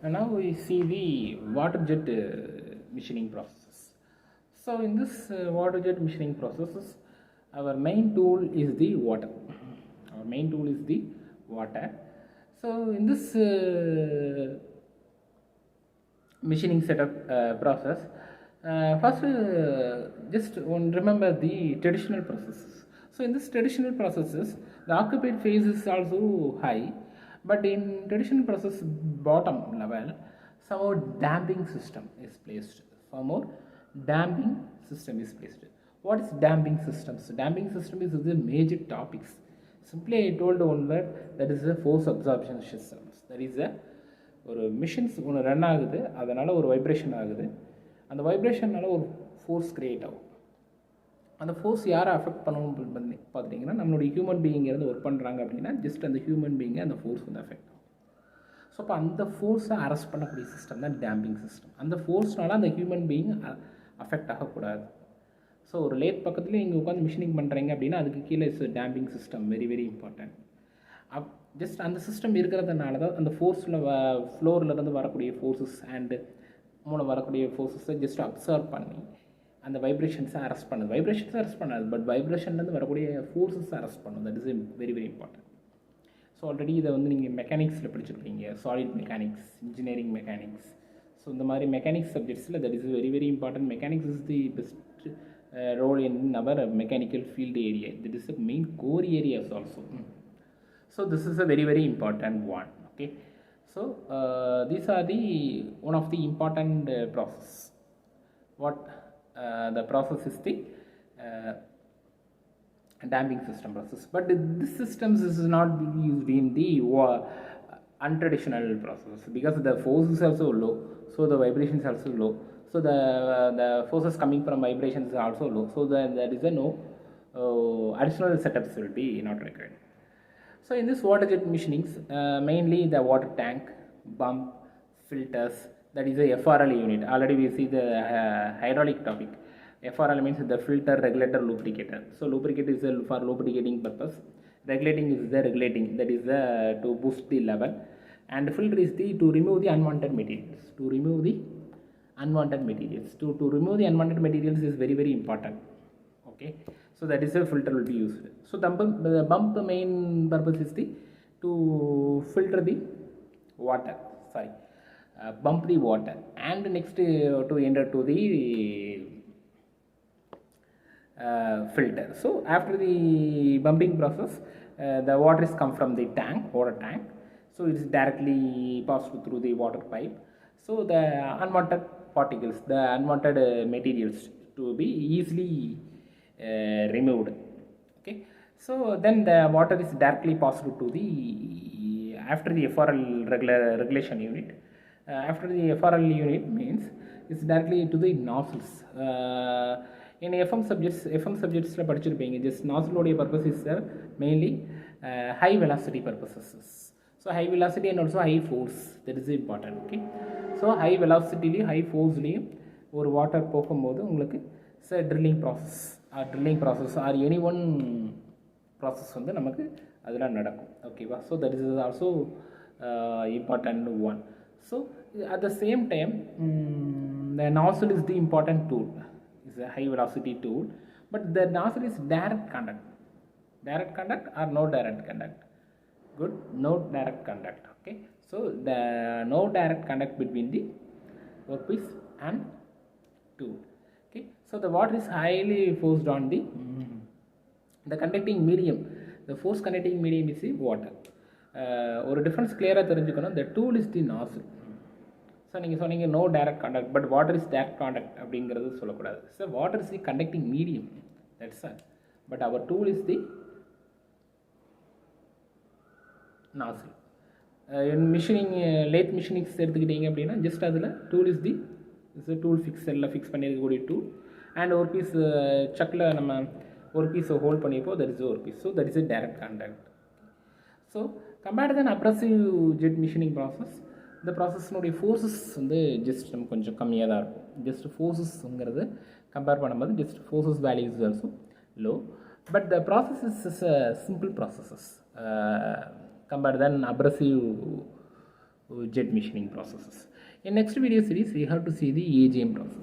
And now we see the water jet machining processes. So in this water jet machining processes, our main tool is the water. Our main tool is the water. So in this machining setup process, first just remember the traditional processes. So in this traditional processes, the occupied phase is also high, but in traditional process bottom level, some more damping system is placed. Some more damping system is placed. What is damping systems? Damping system is the major topics. Simply I told one word, that is the force absorption systems. That is a ஒரு machines ஒன்று run ஆகுது, அதனால் ஒரு vibration ஆகுது. அந்த வைப்ரேஷனால் ஒரு force create ஆகும். அந்த ஃபோர்ஸ் யாரை அஃபெக்ட் பண்ணணும் பார்த்துட்டிங்கன்னா, நம்மளுடைய ஹியூமன் பீயிங் இருந்து ஒர்க் பண்ணுறாங்க அப்படின்னா ஜஸ்ட் அந்த ஹியூமன் பீயிங்கை அந்த ஃபோர்ஸ் வந்து அஃபெக்ட் ஆகும். ஸோ அப்போ அந்த ஃபோர்ஸை அரெஸ்ட் பண்ணக்கூடிய சிஸ்டம் தான் டேம்பிங் சிஸ்டம். அந்த ஃபோர்ஸ்னால அந்த ஹியூமன் பீயிங் அஃபெக்ட் ஆகக்கூடாது. ஸோ ஒரு லேட் பக்கத்துலேயே நீங்கள் உட்காந்து மிஷினிங் பண்ணுறீங்க அப்படின்னா அதுக்கு கீழே damping system very very important. Just அந்த சிஸ்டம் இருக்கிறதுனால தான் அந்த ஃபோர்ஸில் ஃப்ளோர்லேருந்து வரக்கூடிய ஃபோர்ஸஸ் அண்டு மூலம் வரக்கூடிய ஃபோர்ஸஸை ஜஸ்ட் அப்சர்வ் பண்ணி அந்த வைப்ரேஷன்ஸை அரெஸ்ட் பண்ணுது. வைப்ரேஷன்ஸை அரெஸ்ட் பண்ணாது, பட் வைப்ரேஷன்லேருந்து வரக்கூடிய ஃபோர்ஸஸை அரெஸ்ட் பண்ணும். That is very very important. So already இதை வந்து நீங்கள் மெக்கானிக்ஸில் படிச்சிருப்பீங்க, solid mechanics, engineering mechanics. So இந்த மாதிரி மெக்கானிக்ஸ் சப்ஜெக்ட்ஸில் that is very very important. Mechanics is the best role in our mechanical field area. That is the main core areas also. So this is a very very important one. Okay, so these are the one of the important process. What the process is the damping system process, but this systems is not used in the untraditional process because the force is also low, so the vibration is also low. So the forces coming from vibrations is also low. So there is a no additional setups will be not required. So in this water jet machinings, mainly the water tank, pump, filters, that is a FRL unit. Already we see the hydraulic topic. FRL means the filter, regulator, lubricator. So lubricator is for lubricating purpose. Regulating is the regulating, that is to boost the level. And filter is the to remove the unwanted materials. To remove the unwanted materials. To remove the unwanted materials is very very important. Okay, so that is a filter will be used. So the pump main purpose is the to filter the water, pump the water, and next to enter to the filter. So after the pumping process, the water is come from the water tank, so it is directly passed through the water pipe. So the unwanted particles, the unwanted materials to be easily removed. Okay, so then the water is directly passed to the after the FRL regulation unit. After the FRL unit means it's directly to the nozzles. In FM subjects படிச்சிருப்பீங்க. Just nozzle உடைய purpose is mainly high velocity purposes. So high velocity and also high force, that is important. Okay, so high velocity high force ஒரு water போகும்போது உங்களுக்கு drilling process or any one process வந்து நமக்கு அதில் நடக்கும். ஓகேவா? So that is also important one. So at the same time the nozzle is the important tool, is a high velocity tool, but the nozzle is direct conduct or no direct conduct. Good, no direct conduct. Okay, so the no direct conduct between the workpiece and tool. Okay, so the water is highly forced on the conducting medium. The force conducting medium is the water. ஒரு difference கிளியராக தெரிஞ்சுக்கணும். the tool is the nozzle. So நீங்கள் சொன்னீங்க no direct contact, but water is direct contact அப்படிங்கிறது சொல்லக்கூடாது. So water is the conducting medium, that's all. But our tool is the nozzle. Machining lathe machinings எடுத்துக்கிட்டீங்க அப்படின்னா just அதில் tool is the tool எல்லாம் fix பண்ணியிருக்கக்கூடிய tool. And ஒரு piece சக்கில் நம்ம ஒரு பீஸை ஹோல்ட் பண்ணியிருப்போம், தட் இஸ் ஒரு piece. So that is a direct contact. So compared then abrasive jet machining process, இந்த ப்ராசஸ்னுடைய ஃபோர்ஸஸ் வந்து ஜஸ்ட் நம்ம கொஞ்சம் கம்மியாக தான் இருக்கும். ஜஸ்ட் ஃபோர்ஸஸ்ங்கிறது கம்பேர் பண்ணும்போது just forces value is also low, but the process is simple processes compare then abrasive jet machining processes. In next video series, we have to see the AGM process.